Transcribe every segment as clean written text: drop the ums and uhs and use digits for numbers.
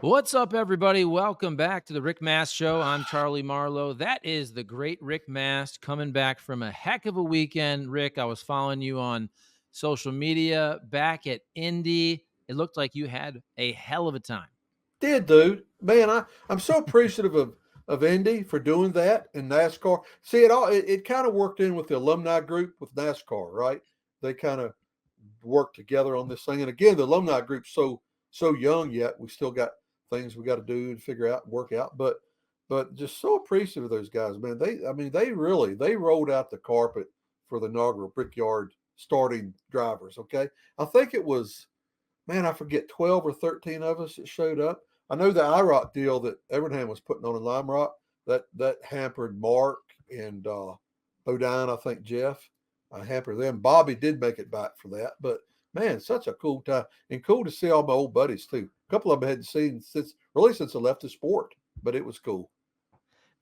What's up, everybody? Welcome back to the Rick Mast Show. I'm Charlie Marlow. That is the great Rick Mast coming back from a heck of a weekend. Rick, I was following you on social media back at Indy. It looked like you had a hell of a time. Did, dude. Man, I'm so appreciative of Indy for doing that and NASCAR. See, it kind of worked in with the alumni group with NASCAR, right? They kind of worked together on this thing. And again, the alumni group's so young yet. We still got things we got to do and figure out and work out. But just so appreciative of those guys, man. They rolled out the carpet for the inaugural Brickyard starting drivers. Okay. I think it was, man, I forget, 12 or 13 of us that showed up. I know the IROC deal that Evernham was putting on in Lime Rock, that hampered Mark and Bodine, I think Jeff. I hampered them. Bobby did make it back for that, but man, such a cool time and cool to see all my old buddies too. A couple of them I hadn't seen since I left the sport, but it was cool.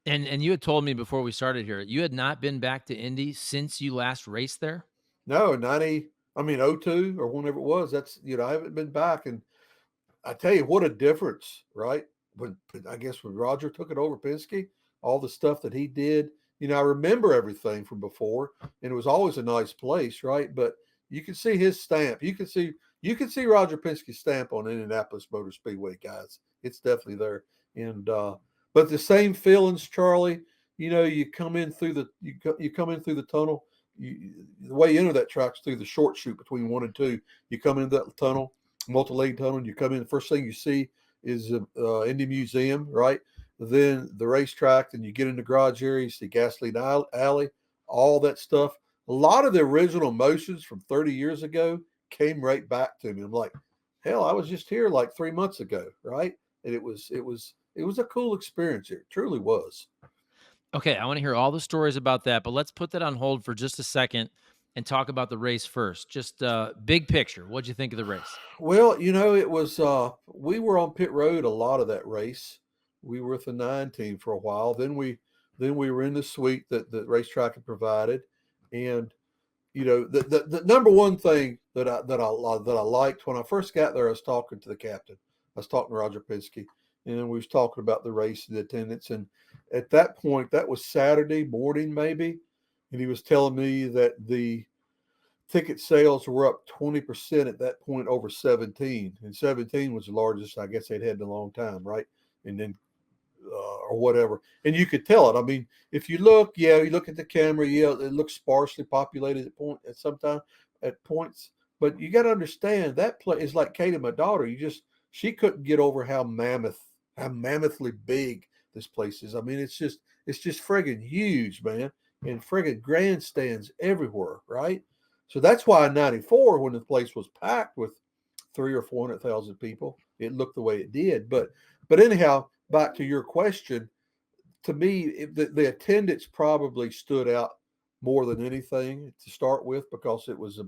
And you had told me before we started here, you had not been back to Indy since you last raced there. No, 90, I mean, '02 or whenever it was. I haven't been back, and I tell you what a difference, right? I guess when Roger took it over Penske, all the stuff that he did, I remember everything from before, and it was always a nice place, right? But you can see his stamp. You can see Roger Penske's stamp on Indianapolis Motor Speedway, guys. It's definitely there. And but the same feelings, Charlie. You come in through you come in through the tunnel. The way you enter that track's through the short chute between one and two. You come into that tunnel, multi-lane tunnel, and you come in. The first thing you see is Indy Museum, right? Then the racetrack, then you get in the garage area, you see Gasoline Alley, all that stuff. A lot of the original emotions from 30 years ago came right back to me. I'm like, hell, I was just here like 3 months ago, right? And it was a cool experience. It truly was. Okay, I want to hear all the stories about that, but let's put that on hold for just a second and talk about the race first. Just big picture. What'd you think of the race? Well, it was we were on pit road a lot of that race. We were with the 9 team for a while. Then we were in the suite that the racetrack had provided. And the number one thing that I liked when I first got there, I was talking to the captain. I was talking to Roger Penske, and we was talking about the race and the attendance. And at that point, that was Saturday morning maybe, and he was telling me that the ticket sales were up 20% at that point over 17, and 17 was the largest I guess they'd had in a long time, right? And then or whatever, and you could tell it. I mean, if you look at the camera, yeah, it looks sparsely populated at points, but you got to understand that place is like Katie, my daughter. She couldn't get over how mammothly big this place is. I mean, it's just friggin' huge, man, and friggin' grandstands everywhere, right? So that's why in '94, when the place was packed with 300,000 or 400,000 people, it looked the way it did. But anyhow, back to your question, to me, the attendance probably stood out more than anything to start with because it was the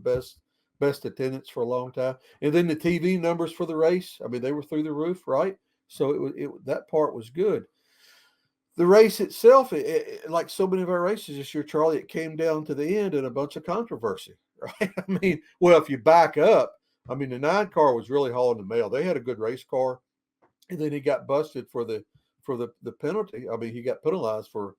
best attendance for a long time. And then the TV numbers for the race, I mean, they were through the roof, right? So that part was good. The race itself, like so many of our races this year, Charlie, it came down to the end and a bunch of controversy, right? I mean, well, if you back up, I mean, the 9 car was really hauling the mail. They had a good race car, and then he got busted for the penalty. I mean, he got penalized for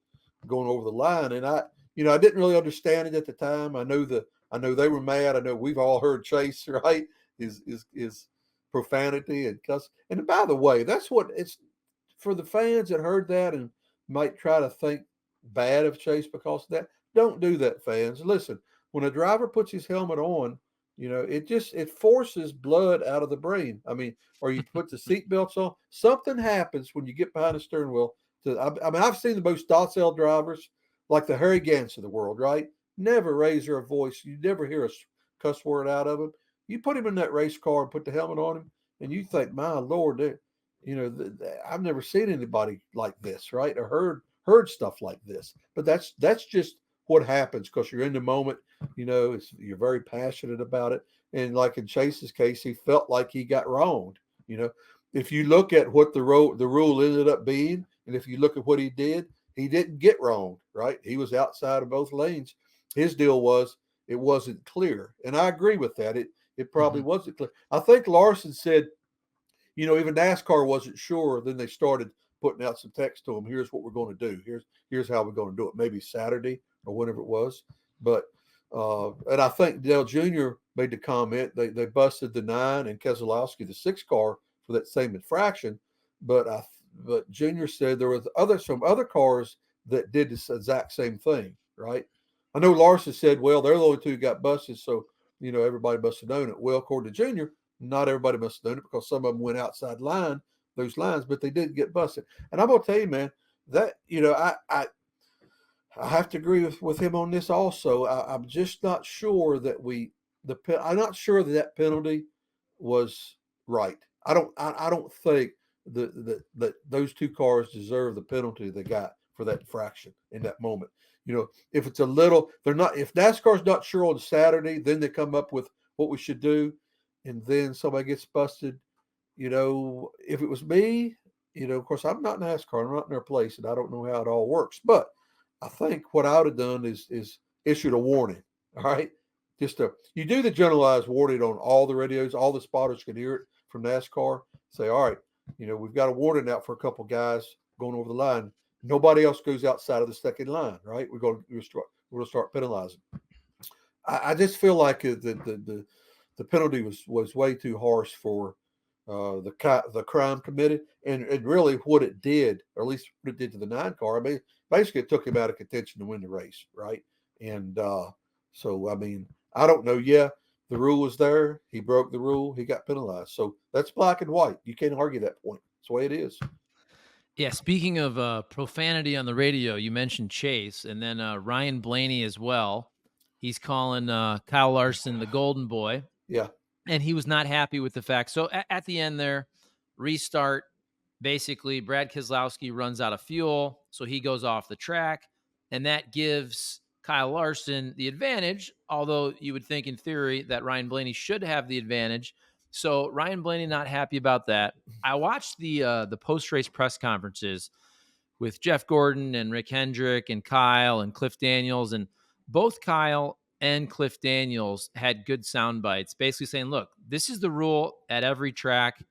going over the line, and I didn't really understand it at the time. I know they were mad. I know we've all heard Chase, right? His profanity and cuss. And by the way, that's what it's for the fans that heard that and might try to think bad of Chase because of that. Don't do that, fans. Listen, when a driver puts his helmet on, it forces blood out of the brain. I mean, or you put the seat belts on, something happens when you get behind the steering wheel. I mean, I've seen the most docile drivers, like the Harry Gants of the world, right? Never raise their voice. You never hear a cuss word out of them. You put him in that race car and put the helmet on him, and you think, my Lord, I've never seen anybody like this, right? Or heard stuff like this. But that's just what happens because you're in the moment. You're very passionate about it, and like in Chase's case, he felt like he got wronged. You know, if you look at what the rule ended up being, and if you look at what he didn't get wronged, right? He was outside of both lanes. His deal was it wasn't clear, and I agree with that. It probably Mhm. wasn't clear. I think Larson said even NASCAR wasn't sure. Then they started putting out some text to them. Here's what we're going to do. Here's how we're going to do it. Maybe Saturday or whenever it was. But and I think Dale Jr. made the comment they busted the 9 and Keselowski the 6 car for that same infraction. But Jr. said there was some other cars that did this exact same thing, right? I know Larson said, well, they're the only two who got busted, so everybody must have known it. Well, according to Junior, not everybody must have known it because some of them went outside those lines, but they didn't get busted. And I'm gonna tell you, man, that I have to agree with him on this also. I'm just not sure that I'm not sure that penalty was right. I don't think that those two cars deserve the penalty they got for that infraction in that moment. If it's a little, if NASCAR's not sure on Saturday, then they come up with what we should do, and then somebody gets busted. If it was me, of course I'm not NASCAR, I'm not in their place, and I don't know how it all works. But I think what I would have done is issued a warning. All right, you do the generalized warning on all the radios, all the spotters can hear it from NASCAR. Say, all right, we've got a warning out for a couple guys going over the line. Nobody else goes outside of the second line, right? We're going to start penalizing. I just feel like the penalty was way too harsh for the crime committed, and really what it did, or at least what it did to the 9 car. I mean, basically it took him out of contention to win the race, right? And so I mean, I don't know. Yeah, the rule was there. He broke the rule. He got penalized. So that's black and white. You can't argue that point. It's the way it is. Yeah, speaking of profanity on the radio, you mentioned Chase, and then Ryan Blaney as well. He's calling Kyle Larson the golden boy. Yeah. And he was not happy with the fact. So at the end there, restart, basically Brad Keselowski runs out of fuel, so he goes off the track, and that gives Kyle Larson the advantage, although you would think in theory that Ryan Blaney should have the advantage. So Ryan Blaney not happy about that. I watched the post-race press conferences with Jeff Gordon and Rick Hendrick and Kyle and Cliff Daniels, and both Kyle and Cliff Daniels had good sound bites, basically saying, look, this is the rule at every track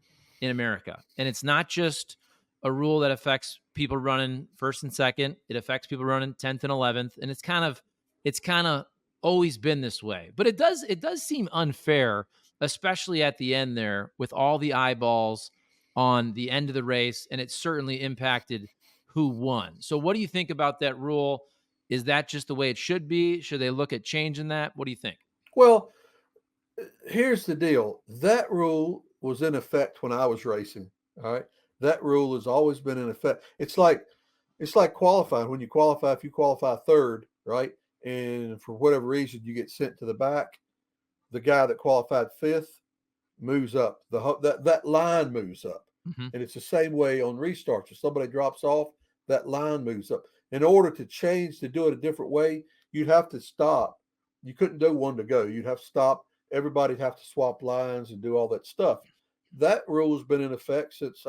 in America. And it's not just a rule that affects people running first and second. It affects people running 10th and 11th. And it's kind of always been this way. But it does seem unfair, especially at the end there with all the eyeballs on the end of the race. And it certainly impacted who won. So what do you think about that rule? Is that just the way it should be? Should they look at changing that? What do you think? Well, here's the deal. That rule was in effect when I was racing. All right. That rule has always been in effect. It's like qualifying. When you qualify, if you qualify third, right, and for whatever reason you get sent to the back, the guy that qualified fifth moves up. That line moves up. Mm-hmm. And it's the same way on restarts. If somebody drops off, that line moves up. In order to do it a different way, you'd have to stop. You couldn't do one to go. You'd have to stop. Everybody'd have to swap lines and do all that stuff. That rule has been in effect since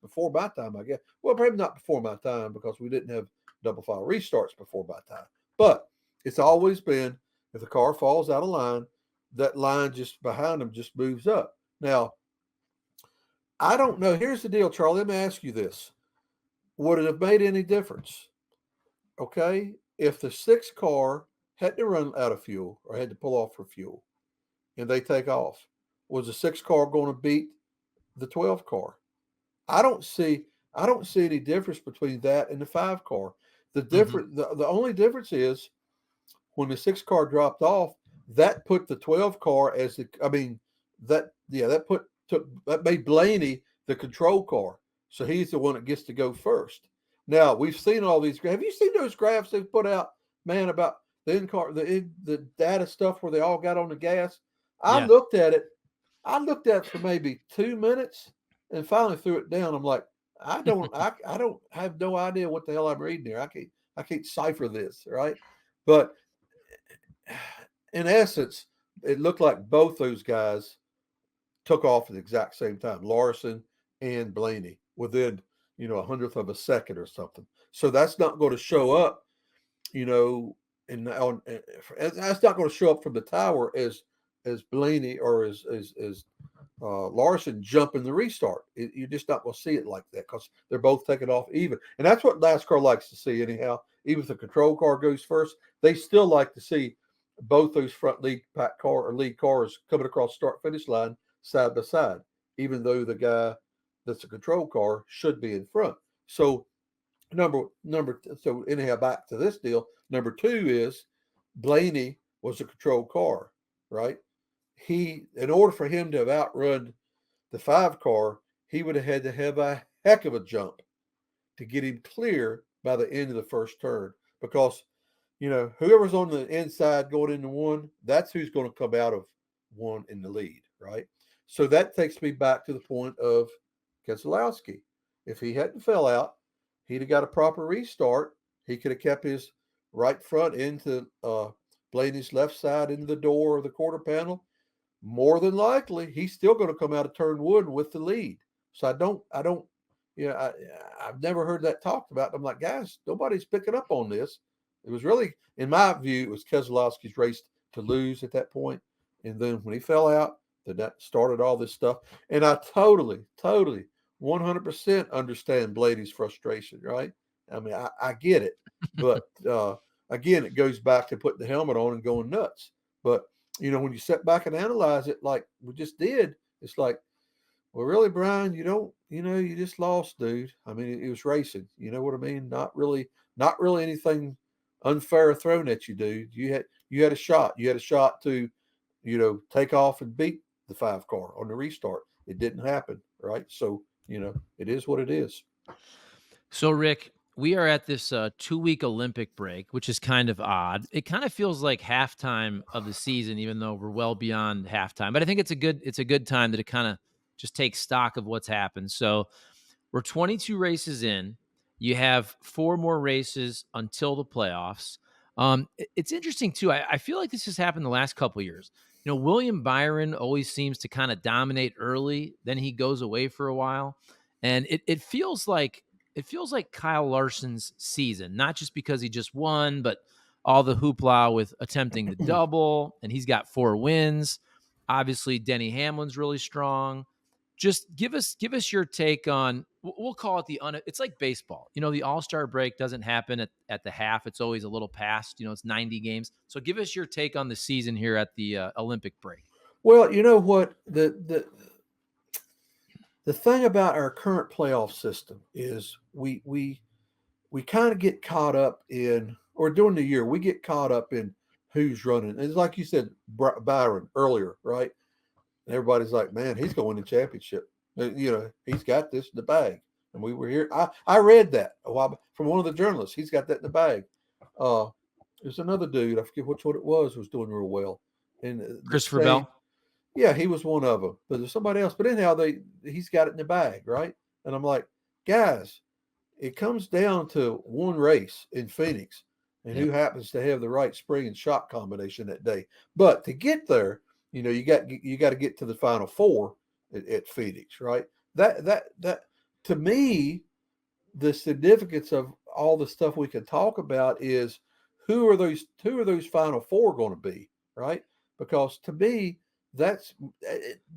before my time, I guess. Well, probably not before my time because we didn't have double file restarts before my time. But it's always been, if the car falls out of line, that line just behind them just moves up. Now, I don't know. Here's the deal, Charlie. Let me ask you this. Would it have made any difference? Okay. If the 6 car had to run out of fuel or had to pull off for fuel and they take off, was the 6 car going to beat the 12 car? I don't see any difference between that and the 5 car. The only difference is when the 6 car dropped off, that put the 12 car that made Blaney the control car. So he's the one that gets to go first. Now, we've seen all these. Have you seen those graphs they've put out, man, about the data stuff where they all got on the gas? I looked at it. I looked at it for maybe 2 minutes and finally threw it down. I'm like, I don't have no idea what the hell I'm reading here. I can't cipher this, right? But in essence, it looked like both those guys took off at the exact same time, Larson and Blaney, within a 100th of a second or something. So that's not going to show up, and that's not going to show up from the tower as as Blaney or as Larson jump in the restart. You're just not going to see it like that because they're both taking off even. And that's what NASCAR likes to see anyhow. Even if the control car goes first, they still like to see both those front lead cars coming across start finish line side by side, even though the guy that's a control car should be in front. So so anyhow, back to this deal. Number two is Blaney was a control car, right? In order for him to have outrun the 5 car, he would have had to have a heck of a jump to get him clear by the end of the first turn because, whoever's on the inside going into 1, that's who's going to come out of 1 in the lead, right? So that takes me back to the point of Keselowski. If he hadn't fell out, he'd have got a proper restart. He could have kept his right front into Blaney's left side into the door of the quarter panel. More than likely, he's still going to come out of turn 1 with the lead. So I've never heard that talked about. I'm like, guys, nobody's picking up on this. It was really, in my view, it was Keselowski's race to lose at that point. And then when he fell out, then that started all this stuff. And I totally, 100% understand Blaney's frustration, right? I mean, I get it. But again, it goes back to putting the helmet on and going nuts. But, when you sit back and analyze it like we just did, it's like, well, really, Brian, you just lost, dude. I mean, it was racing. You know what I mean? Not really anything unfair thrown at you, dude. You had a shot. You had a shot to, take off and beat the 5 car on the restart. It didn't happen, right? So, it is what it is. So, Rick, we are at this 2-week Olympic break, which is kind of odd. It kind of feels like halftime of the season, even though we're well beyond halftime. But I think it's a good time to kind of just take stock of what's happened. So we're 22 races in. You have 4 more races until the playoffs. It's interesting too. I feel like this has happened the last couple of years. William Byron always seems to kind of dominate early, then he goes away for a while, and it feels like Kyle Larson's season, not just because he just won, but all the hoopla with attempting the double, and he's got 4 wins. Obviously, Denny Hamlin's really strong. Just give us your take on, we'll call it it's like baseball. The All-Star break doesn't happen at the half. It's always a little past, it's 90 games. So give us your take on the season here at the Olympic break. Well, you know what? The thing about our current playoff system is we kind of get caught up in, or during the year, we get caught up in who's running. It's like you said, Byron earlier, right? And everybody's like, man, he's going to win the championship. He's got this in the bag. And we were here. I read that a while from one of the journalists. He's got that in the bag. There's another dude, I forget which one it was doing real well. And Christopher Bell? Yeah, he was one of them. But there's somebody else. But anyhow, he's got it in the bag, right? And I'm like, guys, it comes down to one race in Phoenix and who happens to have the right spring and shock combination that day. But to get there, you got to get to the Final Four at Phoenix, right? That to me, the significance of all the stuff we can talk about is who are those Final Four going to be, right? Because to me, that's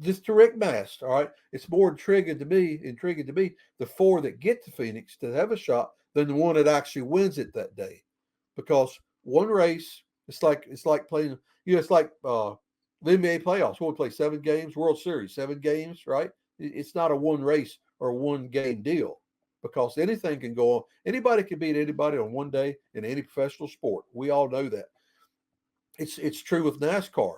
just to Rick Mast, all right? It's more intriguing to me, the 4 that get to Phoenix to have a shot than the one that actually wins it that day. Because one race, it's like playing, it's like the NBA playoffs. We'll play 7 games, World Series, 7 games, right? It's not a one race or one game deal because anything can go on. Anybody can beat anybody on one day in any professional sport. We all know that. It's true with NASCAR.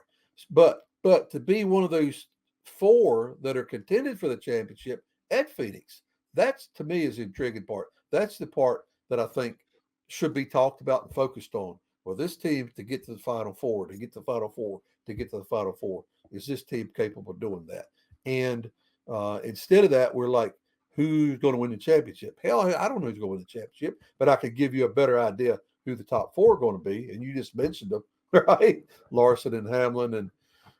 But to be one of those 4 that are contended for the championship at Phoenix, that's to me is the intriguing part. That's the part that I think should be talked about and focused on. Well, this team to get to the Final Four, is this team capable of doing that? And instead of that, we're like, who's going to win the championship? Hell, I don't know who's going to win the championship, but I could give you a better idea who the top 4 are going to be. And you just mentioned them, right? Larson and Hamlin, and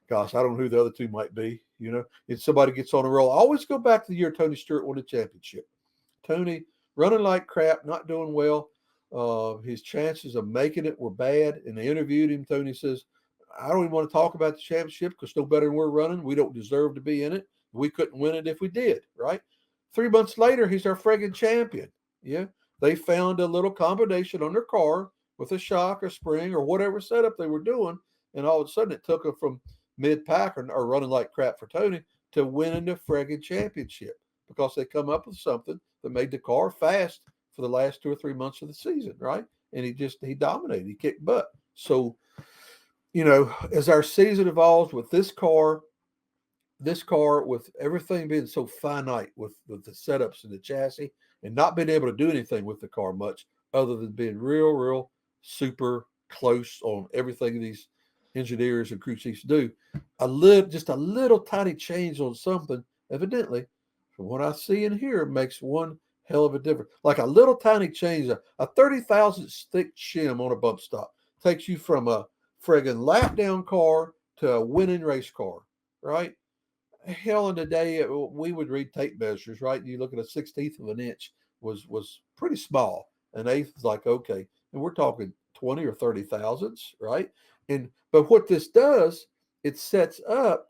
gosh, I don't know who the other 2 might be. If somebody gets on a roll, I always go back to the year Tony Stewart won the championship. Tony running like crap, not doing well. His chances of making it were bad. And they interviewed him. Tony says, I don't even want to talk about the championship because no better than we're running. We don't deserve to be in it. We couldn't win it if we did, right? 3 months later, he's our friggin' champion. Yeah. They found a little combination on their car with a shock or spring or whatever setup they were doing. And all of a sudden it took them from mid-pack or running like crap for Tony to winning the friggin' championship because they come up with something that made the car fast for the last 2 or 3 months of the season, right? And he dominated. He kicked butt. So, as our season evolves with this car with everything being so finite with the setups and the chassis and not being able to do anything with the car much other than being real super close on everything these engineers and crew chiefs do, just a little tiny change on something evidently from what I see and hear makes one hell of a difference. Like a little tiny change, a 30 thousandths thick shim on a bump stop takes you from a friggin' lap down car to a winning race car, right? Hell in the day, we would read tape measures, right? You look at a 16th of an inch was pretty small. An eighth is like, okay. And we're talking 20 or 30 thousandths, right? But what this does, it sets up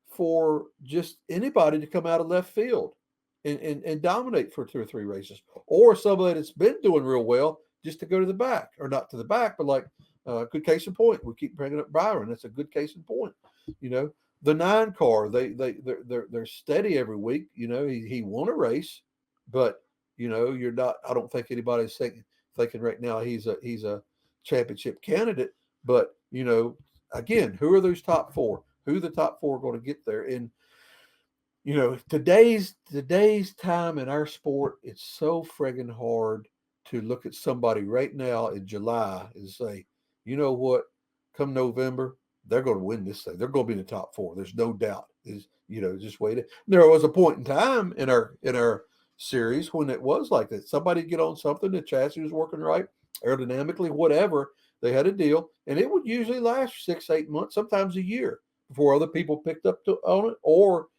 for just anybody to come out of left field and dominate for 2 or 3 races. Or somebody that's been doing real well just to go to the back. Or not to the back, but like good case in point. We keep bringing up Byron. That's a good case in point. The 9 car, they're steady every week. He won a race, but you're not. I don't think anybody's thinking right now he's a championship candidate. But again, who are those top 4? Who the top 4 are going to get there? And today's time in our sport, it's so friggin' hard to look at somebody right now in July and say, you know what, come November, they're going to win this thing. They're going to be in the top 4. There's no doubt. Just wait. There was a point in time in our series when it was like that. Somebody get on something, the chassis was working right, aerodynamically, whatever. They had a deal, and it would usually last 6, 8 months, sometimes a year before other people picked up on it, or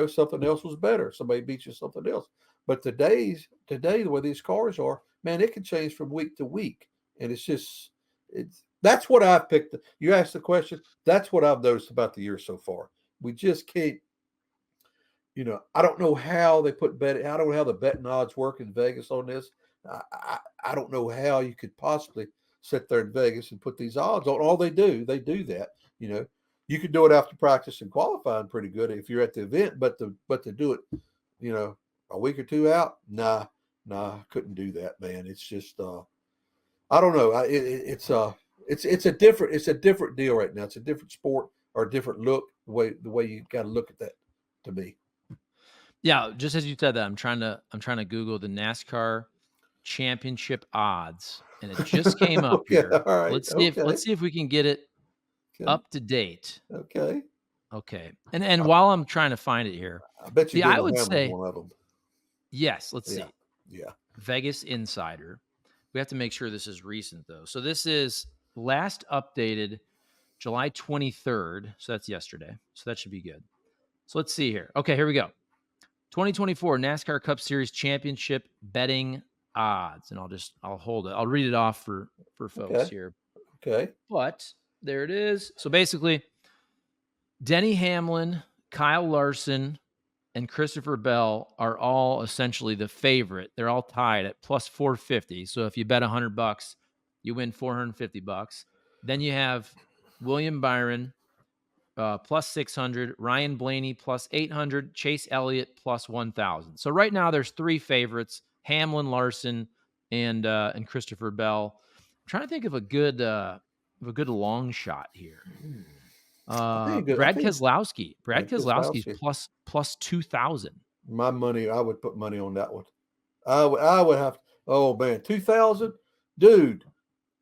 something else was better. Somebody beat you something else. But today, the way these cars are, man, it can change from week to week, and that's what I've picked. You asked the question. That's what I've noticed about the year so far. We just can't. I don't know how they put betting. I don't know how the betting odds work in Vegas on this. I don't know how you could possibly sit there in Vegas and put these odds on. All they do that. You could do it after practice and qualifying pretty good if you're at the event, but to do it, a week or 2 out, nah, couldn't do that, man. It's just, I don't know. It's a different deal right now. It's a different sport or a different look. The way you got to look at that, to me. Yeah, just as you said that, I'm trying to Google the NASCAR championship odds, and it just came up Okay, here. all right. Let's see if we can get it up to date. Okay. And while I'm trying to find it here, I bet you I Denny would Hamlin's say one of them. yes. Let's see. Yeah. Vegas Insider. We have to make sure this is recent though. So this is last updated July 23rd. So that's yesterday. So that should be good. So let's see here. Okay, here we go. 2024 NASCAR Cup Series Championship betting odds. And I'll hold it. I'll read it off for folks here. Okay. But there it is. So basically, Denny Hamlin, Kyle Larson, and Christopher Bell are all essentially the favorite. They're all tied at plus 450. So if you bet $100, you win $450. Then you have William Byron plus 600, Ryan Blaney plus 800, Chase Elliott plus 1,000. So right now there's 3 favorites: Hamlin, Larson, and Christopher Bell. I'm trying to think of a good long shot here. Brad Keselowski. Brad Keselowski's plus 2,000. My money, I would put money on that one. I would have. Oh man, 2,000, dude.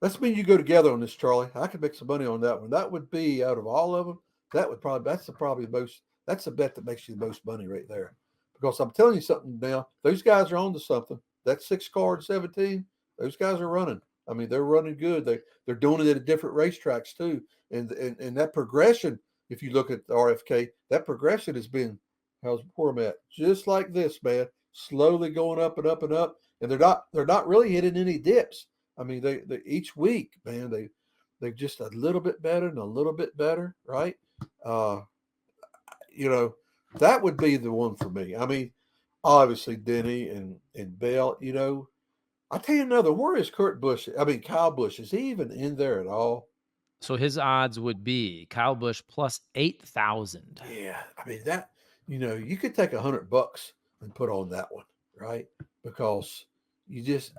That's mean you go together on this, Charlie. I could make some money on that one. That would be out of all of them. That's the bet that makes you the most money right there. Because I'm telling you something now, those guys are on to something. That 6 car and 17, those guys are running. I mean, they're running good. They're doing it at different racetracks too. And that progression, if you look at the RFK, that progression has been, how's poor Matt? Just like this, man. Slowly going up and up and up. And they're not really hitting any dips. I mean, they each week, man, they're just a little bit better and a little bit better, right? Uh, you know, that would be the one for me. I mean, obviously Denny and Bell. I tell you another. Where is Kurt Busch? I mean, Kyle Busch. Is he even in there at all? So his odds would be Kyle Busch plus 8,000. Yeah, I mean that. You could take $100 and put on that one, right? Because you just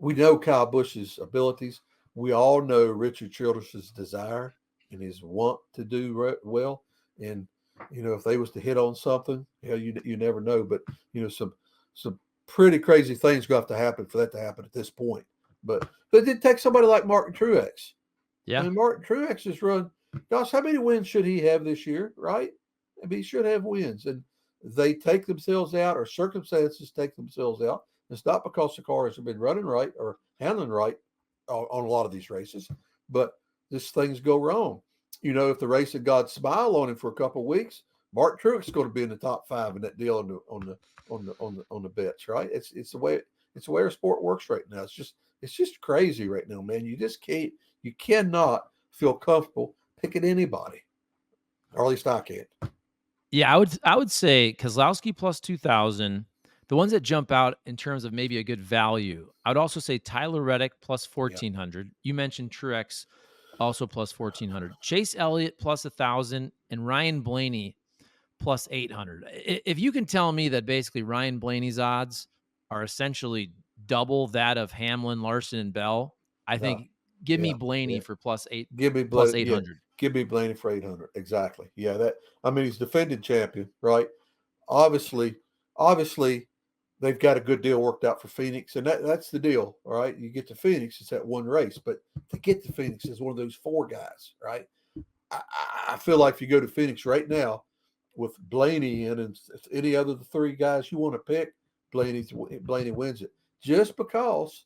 we know Kyle Busch's abilities. We all know Richard Childress's desire and his want to do well. And if they was to hit on something, you never know. But some pretty crazy things going to have to happen for that to happen at this point. But it did take somebody like Martin Truex. I Yeah. mean, Martin Truex has run. Gosh, how many wins should he have this year, right? I mean, he should have wins. And they take themselves out, or circumstances take themselves out. It's not because the cars have been running right or handling right on a lot of these races, but just things go wrong. If the race had God smile on him for a couple of weeks, Martin Truex is going to be in the top 5 in that deal on the bets, right? It's the way our sport works right now. It's just crazy right now, man. You cannot feel comfortable picking anybody, or at least I can't. Yeah, I would say Keselowski plus 2,000. The ones that jump out in terms of maybe a good value, I would also say Tyler Reddick plus Yeah, 1,400. You mentioned Truex also plus 1,400. Chase Elliott plus 1,000 and Ryan Blaney plus 800. If you can tell me that basically Ryan Blaney's odds are essentially double that of Hamlin, Larson, and Bell, I no, think give me yeah, Blaney yeah. for Give me plus Yeah, 800. give me Blaney for 800. Exactly. Yeah, I mean, he's defending champion, right? Obviously, obviously, they've got a good deal worked out for Phoenix, and that's the deal. All right, you get to Phoenix, it's that one race, but to get to Phoenix is one of those 4 guys, right? I feel like if you go to Phoenix right now with Blaney in and any other the 3 guys you want to pick, Blaney wins it just because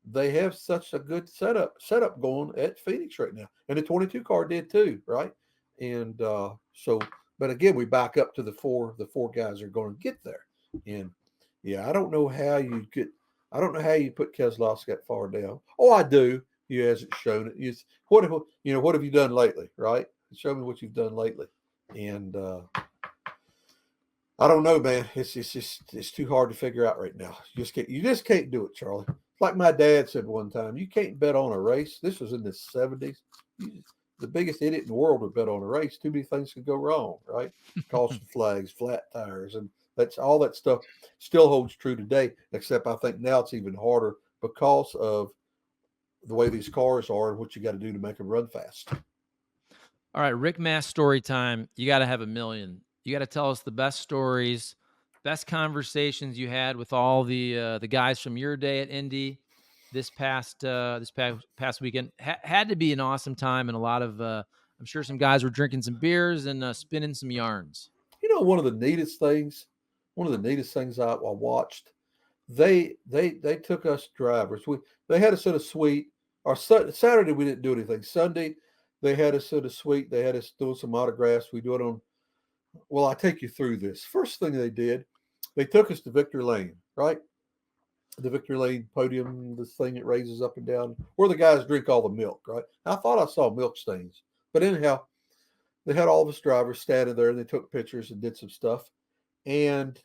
they have such a good setup going at Phoenix right now, and the 22 car did too, right? And but again, we back up to the four guys are going to get there, and yeah, I don't know how you put Keselowski that far down. Oh, I do. He hasn't shown it. What have you done lately, right? Show me what you've done lately, and I don't know, man. It's too hard to figure out right now. You just can't do it, Charlie. Like my dad said one time, you can't bet on a race. This was in the 70s. The biggest idiot in the world would bet on a race. Too many things could go wrong, right? Caution flags, flat tires, and that's all that stuff still holds true today. Except I think now it's even harder because of the way these cars are and what you got to do to make them run fast. All right, Rick Mast story time. You got to have a million. You got to tell us the best stories, best conversations you had with all the guys from your day at Indy this past weekend. Had to be an awesome time and a lot of I'm sure some guys were drinking some beers and spinning some yarns. One of the neatest things I watched. They took us drivers. They had us in a suite. Or Saturday we didn't do anything. Sunday they had us in a suite. They had us doing some autographs. We do it on. Well, I take you through this. First thing they did, they took us to Victor Lane, right? The Victor Lane podium, this thing that raises up and down, where the guys drink all the milk, right? I thought I saw milk stains, but anyhow, they had all of us drivers standing there and they took pictures and did some stuff. And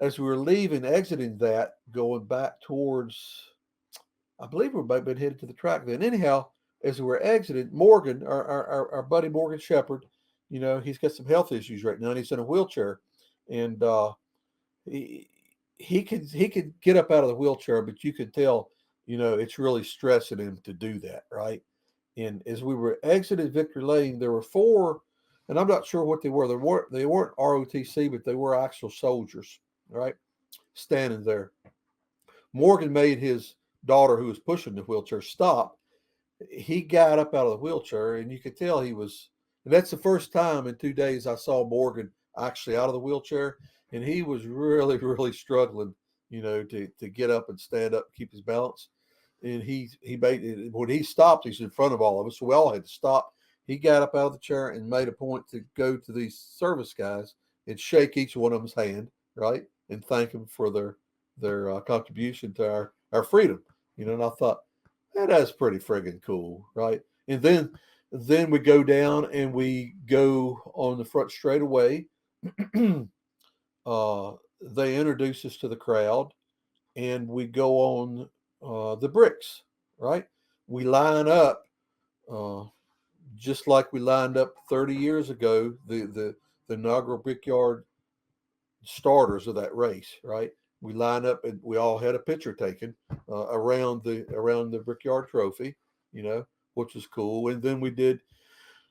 as we were leaving, exiting that, going back towards, I believe we might have been headed to the track then. Anyhow, as we were exiting, Morgan, our buddy Morgan Shepherd, he's got some health issues right now and he's in a wheelchair. And he, he could get up out of the wheelchair, but you could tell, it's really stressing him to do that, right? And as we were exiting Victory Lane, there were 4, and I'm not sure what they were. They weren't ROTC, but they were actual soldiers, right? Standing there. Morgan made his daughter, who was pushing the wheelchair, stop. He got up out of the wheelchair, and you could tell he was. And that's the first time in 2 days I saw Morgan actually out of the wheelchair, and he was really, really struggling, to get up and stand up, and keep his balance. And he made it when he stopped. He's in front of all of us, so we all had to stop. He got up out of the chair and made a point to go to these service guys and shake each one of them's hand, right, and thank them for their contribution to our freedom. And I thought that's pretty friggin' cool, right? And then we go down and we go on the front straightaway. They introduce us to the crowd, and we go on the bricks. Right, we line up uh, just like we lined up 30 years ago. The inaugural Brickyard starters of that race. Right, we line up and we all had a picture taken around the Brickyard Trophy. You know, which was cool. And then we did.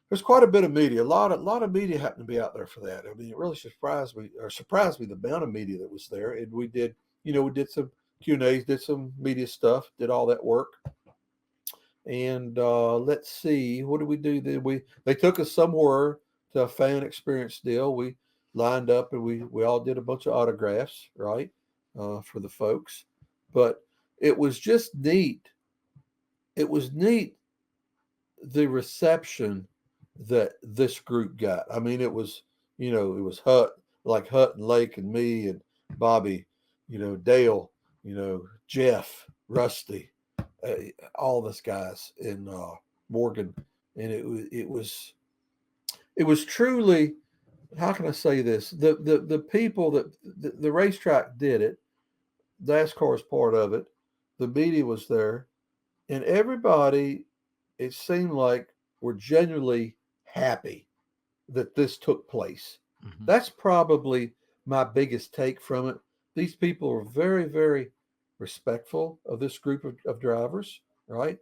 There's quite a bit of media. A lot of media happened to be out there for that. I mean, it really surprised me the amount of media that was there. And we did some Q&As, did some media stuff, did all that work. And let's see, what did we do? They took us somewhere to a fan experience deal. We lined up and we all did a bunch of autographs, right, for the folks. But it was just neat. It was neat the reception that this group got. I mean, it was Hut and Lake and me and Bobby, Dale, Jeff, Rusty, uh, all this guys in Morgan, and it was truly. How can I say this? The people that the racetrack did it. NASCAR is part of it. The media was there, and everybody, it seemed like, were genuinely happy that this took place. Mhm. That's probably my biggest take from it. These people are very, very respectful of this group of drivers, right?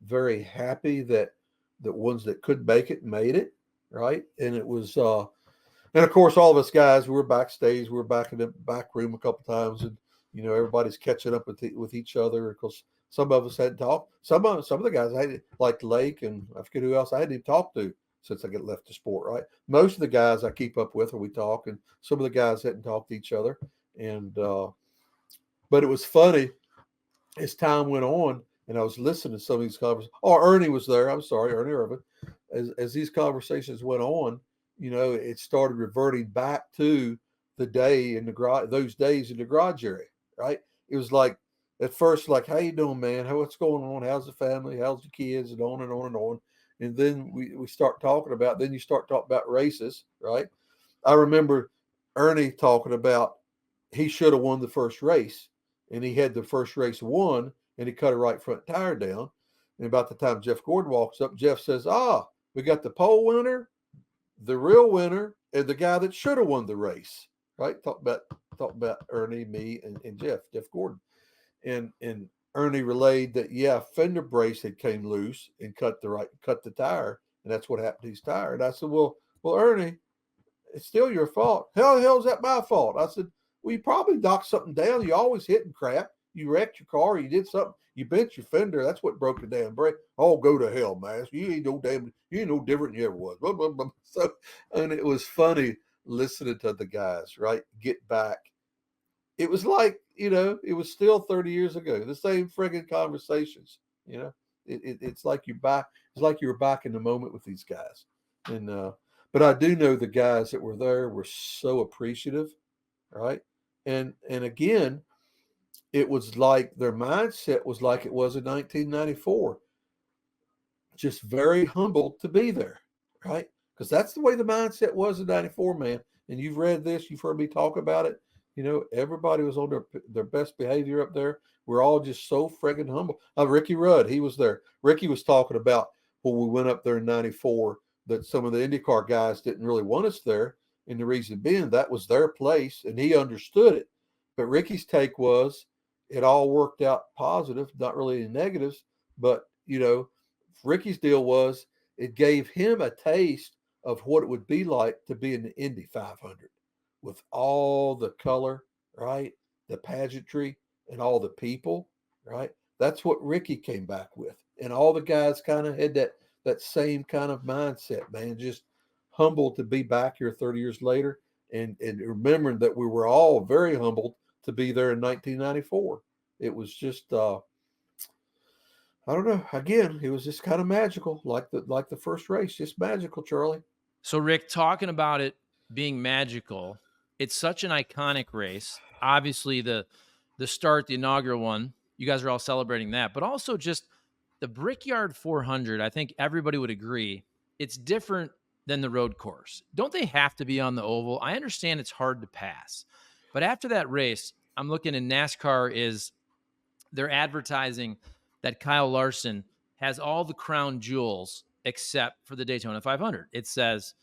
Very happy that the ones that could make it made it, right? And it was, and of course, all of us guys, we were backstage, we were back in the back room a couple times, and everybody's catching up with each other because some of us hadn't talked. Some of the guys I had, like Lake, and I forget who else I hadn't even talked to since I got left the sport. Right, most of the guys I keep up with, or we talk, and some of the guys hadn't talked to each other. And but it was funny as time went on, and I was listening to some of these conversations. Oh, Ernie was there. I'm sorry, Ernie Irvin. As these conversations went on, it started reverting back to the day in the garage, those days in the garage area. Right? It was like at first, like, "How you doing, man? What's going on? How's the family? How's the kids?" And on and on and on. And then we start talking about. Then you start talking about races, right? I remember Ernie talking about he should have won the first race, and he had the first race won, and he cut a right front tire down. And about the time Jeff Gordon walks up, Jeff says, we got the pole winner, the real winner, and the guy that should have won the race." Right? Talk about Ernie, me, and Jeff Gordon. And Ernie relayed that, yeah, fender brace had came loose and cut the tire, and that's what happened to his tire. And I said, well, Ernie, it's still your fault. Hell is that my fault? I said, well, you probably knocked something down. You always hitting crap. You wrecked your car. You did something. You bent your fender. That's what broke the damn brake. Oh, go to hell, man. You ain't no different than you ever was. Blah, blah, blah. So, and it was funny listening to the guys, right? Get back. It was like, it was still 30 years ago. The same friggin' conversations, you know. It's like it's like you were back in the moment with these guys. And but I do know the guys that were there were so appreciative, right? And again, it was like their mindset was like it was in 1994, just very humbled to be there, right? Because that's the way the mindset was in '94, man. And you've read this, you've heard me talk about it. Everybody was on their best behavior up there. We're all just so friggin' humble. Ricky Rudd, he was there. Ricky was talking about when we went up there in '94 that some of the IndyCar guys didn't really want us there, and the reason being that was their place, and he understood it. But Ricky's take was it all worked out positive, not really any negatives. But Ricky's deal was it gave him a taste of what it would be like to be in the Indy 500 with all the color, right? The pageantry and all the people, right? That's what Ricky came back with. And all the guys kind of had that same kind of mindset, man, just humbled to be back here 30 years later and remembering that we were all very humbled to be there in 1994. It was just I don't know. Again, it was just kind of magical, like the first race, just magical, Charlie. So, Rick, talking about it being magical, it's such an iconic race. Obviously, the inaugural one, you guys are all celebrating that, but also just the Brickyard 400, I think everybody would agree, it's different than the road course. Don't they have to be on the oval? I understand it's hard to pass, but after that race, I'm looking in NASCAR is they're advertising that Kyle Larson has all the crown jewels except for the Daytona 500. It says,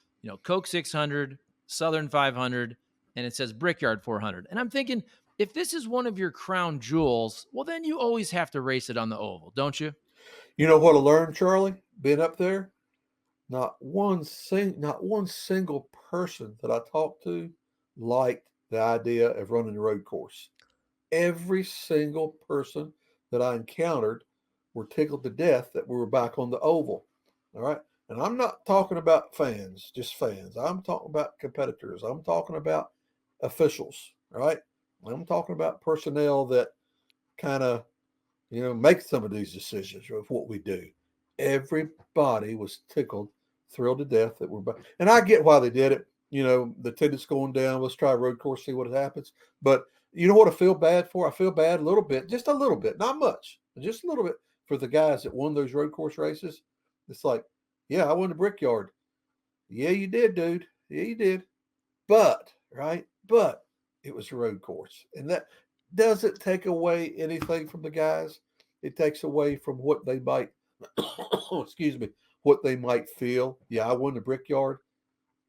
Coke 600, Southern 500, and it says Brickyard 400. And I'm thinking, if this is one of your crown jewels, well, then you always have to race it on the oval, don't you? You know what I learned, Charlie, being up there? Not one single person that I talked to liked the idea of running the road course. Every single person that I encountered were tickled to death that we were back on the oval. All right. And I'm not talking about fans, just fans. I'm talking about competitors. I'm talking about officials. All right. I'm talking about personnel that kind of, make some of these decisions of what we do. Everybody was tickled, thrilled to death that we're back. And I get why they did it. The attendance going down. Let's try a road course, see what happens. But you know what I feel bad for? I feel bad a little bit, just a little bit, not much, just a little bit for the guys that won those road course races. It's like, yeah, I won the Brickyard. Yeah, you did, dude. Yeah, you did. But, right? But it was a road course. And that doesn't take away anything from the guys. It takes away from what they might, excuse me, what they might feel. Yeah, I won the Brickyard,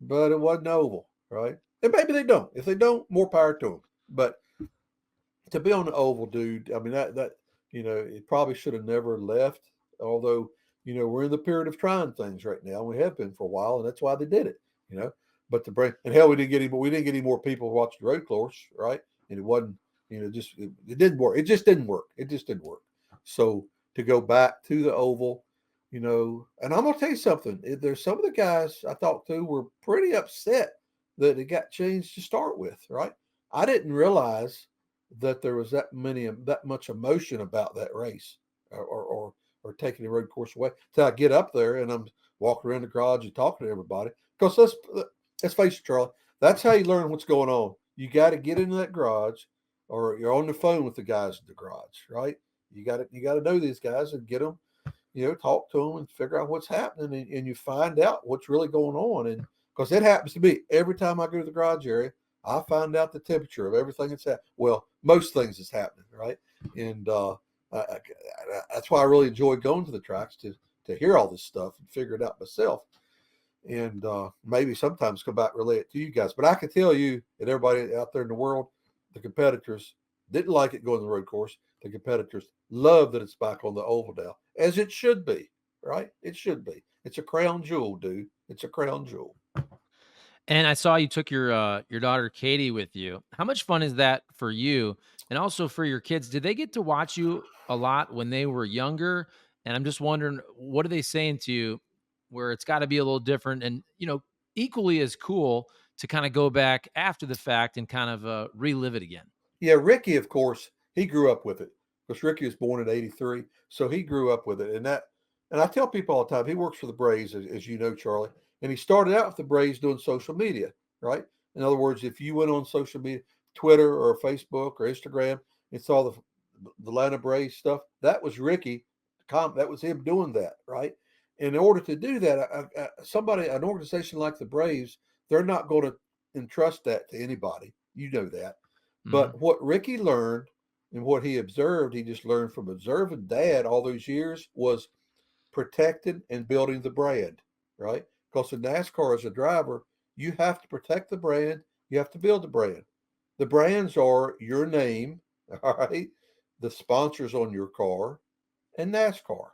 but it wasn't oval, right? And maybe they don't. If they don't, more power to them. But to be on the oval, dude, I mean that it probably should have never left. Although we're in the period of trying things right now. We have been for a while, and that's why they did it. But the break and hell, we didn't get any more people watching the road course, right? And it wasn't, it didn't work. It just didn't work. It just didn't work. So to go back to the oval, and I'm gonna tell you something. There's some of the guys I talked to were pretty upset that it got changed to start with, right? I didn't realize that there was that much emotion about that race or taking the road course away. Till I get up there and I'm walking around the garage and talking to everybody. Because let's face it, Charlie, that's how you learn what's going on. You got to get into that garage, or you're on the phone with the guys in the garage, right? You got to know these guys and get them, talk to them and figure out what's happening, and you find out what's really going on. And because it happens to me every time I go to the garage area, I find out the temperature of everything that's happening. Well, most things is happening, right? And that's why I really enjoy going to the tracks to hear all this stuff and figure it out myself. And maybe sometimes come back and relay it to you guys. But I can tell you and everybody out there in the world, the competitors didn't like it going to the road course. The competitors love that it's back on the oval now, as it should be, right? It should be. It's a crown jewel, dude. It's a crown jewel. And I saw you took your daughter Katie with you. How much fun is that for you, and also for your kids? Did they get to watch you a lot when they were younger? And I'm just wondering, what are they saying to you, where it's got to be a little different and equally as cool to kind of go back after the fact and kind of relive it again? Yeah, Ricky, of course, he grew up with it because Ricky was born in '83, so he grew up with it. And I tell people all the time, he works for the Braves, as you know, Charlie, and he started out with the Braves doing social media, right? In other words, if you went on social media, Twitter or Facebook or Instagram, and saw the Atlanta Braves stuff, that was Ricky. That was him doing that, right? In order to do that, an organization like the Braves, they're not going to entrust that to anybody. You know that. Mhm. But what Ricky learned and what he observed, he just learned from observing dad all those years, was protecting and building the brand, right? Because in NASCAR as a driver, you have to protect the brand, you have to build the brand. The brands are your name, all right, the sponsors on your car, and NASCAR.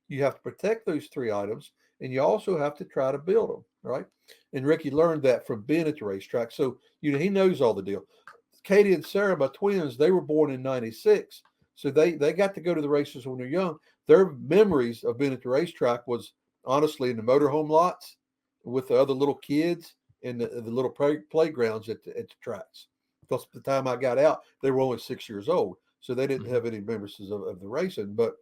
You have to protect those three items, and you also have to try to build them, right? And Ricky learned that from being at the racetrack. So, he knows all the deal. Katie and Sarah, my twins, they were born in '96. So they got to go to the races when they're young. Their memories of being at the racetrack was honestly in the motorhome lots with the other little kids and the little playgrounds at the tracks. Because by the time I got out, they were only 6 years old. So they didn't Mhm. have any memories of the racing. But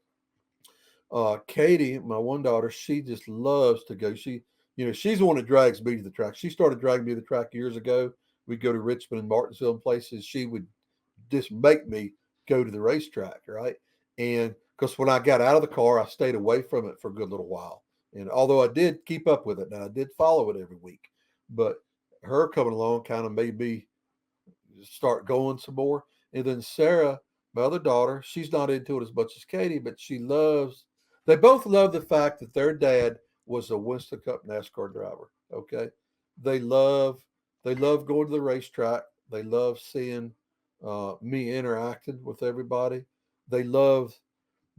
Katie, my one daughter, she just loves to go. She's the one that drags me to the track. She started dragging me to the track years ago. We'd go to Richmond and Martinsville and places. She would just make me go to the racetrack, right? And because when I got out of the car, I stayed away from it for a good little while. And although I did keep up with it and I did follow it every week, but her coming along kind of made me start going some more. And then Sarah, my other daughter, she's not into it as much as Katie, but they both love the fact that their dad was a Winston Cup NASCAR driver. Okay. They love, they love going to the racetrack. They love seeing me interacting with everybody. They love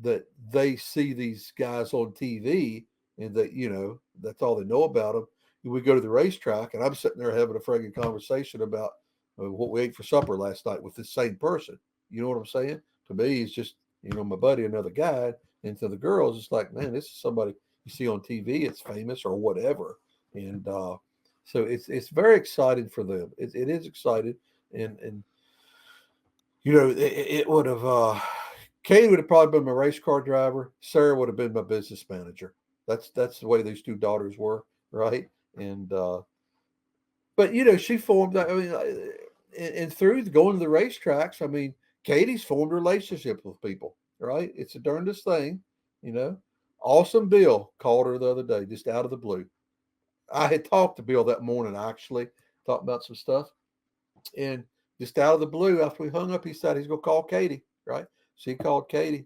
that they see these guys on TV and that, that's all they know about them. We go to the racetrack and I'm sitting there having a friggin' conversation about what we ate for supper last night with this same person. You know what I'm saying? To me, it's just, my buddy, another guy. And to the girls, it's like, man, this is somebody you see on TV. It's famous or whatever. And so it's very exciting for them. It is exciting. And it would have, Kane would have probably been my race car driver. Sarah would have been my business manager. That's the way these two daughters were, right? And but she formed. I mean, and through going to the racetracks, I mean, Katie's formed relationships with people, right? It's the darndest thing, you know. Awesome Bill called her the other day, just out of the blue. I had talked to Bill that morning, actually, talked about some stuff, and just out of the blue, after we hung up, he said he's gonna call Katie, right? So he called Katie,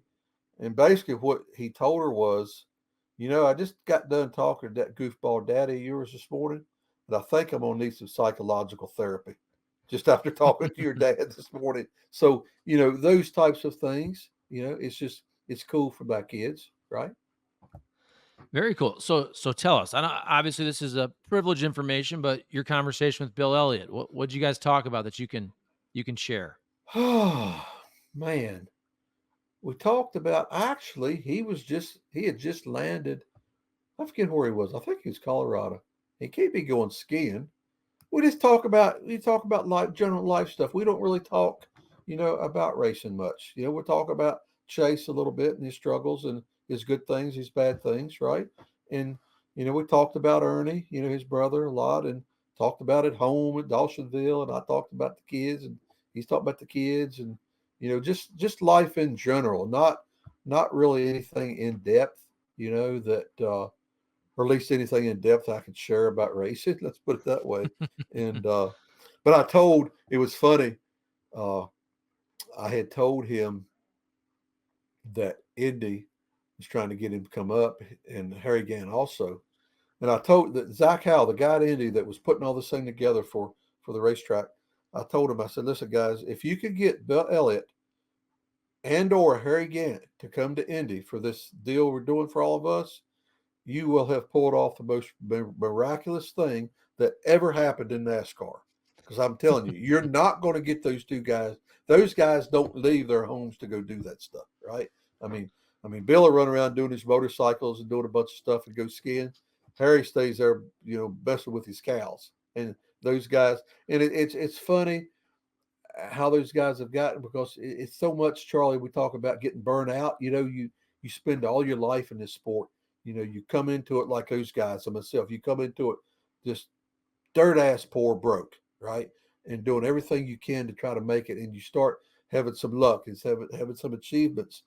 and basically what he told her was, I just got done talking to that goofball daddy of yours this morning, and I think I'm gonna need some psychological therapy just after talking to your dad this morning. So, those types of things, it's cool for my kids, right? Very cool. So tell us. I know obviously this is a privileged information, but your conversation with Bill Elliott. What did you guys talk about that you can share? Oh, man. We talked about actually he had just landed. I forget where he was. I think he was Colorado. He can't be going skiing. We talk about life, general life stuff. We don't really talk, about racing much. We talk about Chase a little bit and his struggles and his good things, his bad things, right? And we talked about Ernie, his brother a lot, and talked about it home at Dawsonville, and I talked about the kids, and he's talked about the kids, and just life in general, not really anything in depth, that or at least anything in depth I could share about racing. Let's put it that way. And but it was funny. Uh, I had told him that Indy was trying to get him to come up, and Harry Gann also. And I told that Zach Howell, the guy at Indy that was putting all this thing together for the racetrack. I told him, I said, listen, guys, if you could get Bill Elliott and or Harry Gann to come to Indy for this deal we're doing for all of us, you will have pulled off the most miraculous thing that ever happened in NASCAR. Because I'm telling you, you're not going to get those two guys. Those guys don't leave their homes to go do that stuff, right? I mean, Bill will run around doing his motorcycles and doing a bunch of stuff and go skiing. Harry stays there, messing with his cows. And those guys, and it's funny how those guys have gotten because it's so much, Charlie. We talk about getting burnt out. You spend all your life in this sport. You come into it like those guys and myself. You come into it just dirt ass poor broke, right? And doing everything you can to try to make it. And you start having some luck and having some achievements.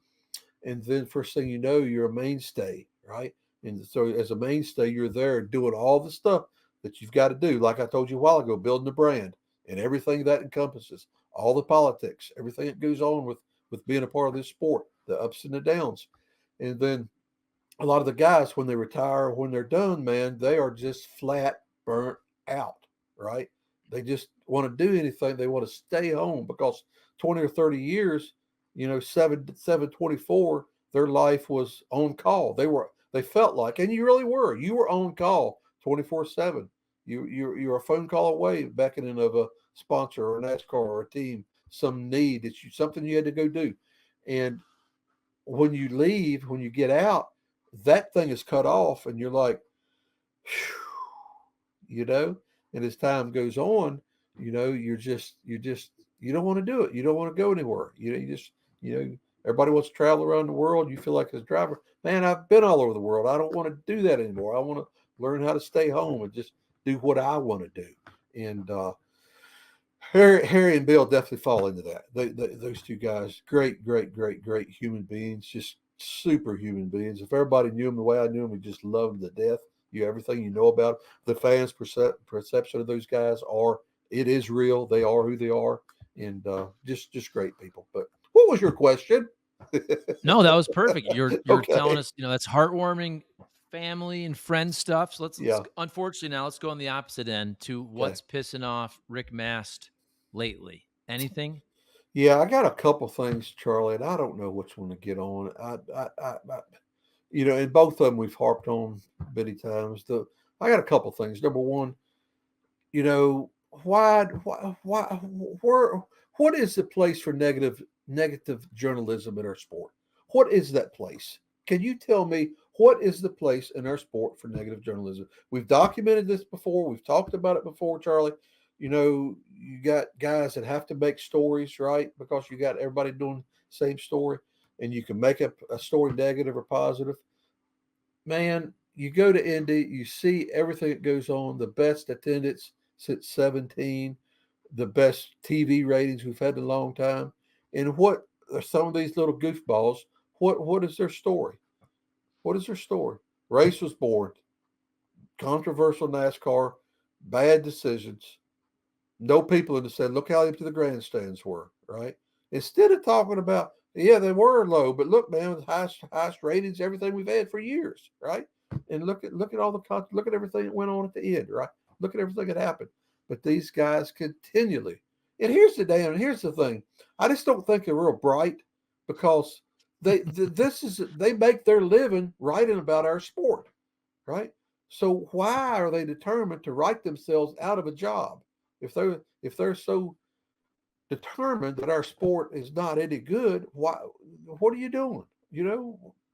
And then first thing you know, you're a mainstay, right? And so as a mainstay, you're there doing all the stuff that you've got to do. Like I told you a while ago, building a brand and everything that encompasses, all the politics, everything that goes on with being a part of this sport, the ups and the downs. And then a lot of the guys, when they retire or when they're done, man, they are just flat burnt out, right? They just want to do anything. They want to stay home because 20 or 30 years, 724, their life was on call. They felt like, and you really were, you were on call 24/7. You're a phone call away, beckoning of a sponsor or a NASCAR or a team, some need something you had to go do. And when you leave, when you get out, that thing is cut off and you're like, and as time goes on, you don't want to do it. You don't want to go anywhere. Everybody wants to travel around the world. You feel like as a driver, man, I've been all over the world. I don't want to do that anymore. I want to learn how to stay home and just do what I want to do. And Harry and Bill definitely fall into that. Those two guys, great, great, great, great human beings. Just super human beings. If everybody knew them the way I knew them, we just loved them to death. You everything you know about 'em. The fans' perception of those guys are it is real. They are who they are, and just great people. But what was your question? No, that was perfect. You're telling Okay. us, that's heartwarming family and friend stuff. So let's Yeah. unfortunately now let's go on the opposite end to Okay. what's pissing off Rick Mast lately. Anything? Yeah, I got a couple things, Charlie, and I don't know which one to get on. And both of them we've harped on many times. I got a couple things. Number one, you know, why, where, what is the place for negative journalism in our sport? What is that place? Can you tell me what is the place in our sport for negative journalism? We've documented this before. We've talked about it before, Charlie. You got guys that have to make stories, right? Because you got everybody doing the same story, and you can make up a story negative or positive. Man, you go to Indy, you see everything that goes on, the best attendance since 17, the best TV ratings we've had in a long time. And what are some of these little goofballs? What is their story? What is their story? Race was born, controversial NASCAR, bad decisions, no people in the stand. Look how empty the grandstands were, right? Instead of talking about, yeah, they were low, but look, man, the highest ratings, everything we've had for years, right? And look at all look at everything that went on at the end, right? Look at everything that happened. But these guys continually, and here's the thing. I just don't think they're real bright because they make their living writing about our sport, right? So why are they determined to write themselves out of a job if they're so determined that our sport is not any good? What are you doing?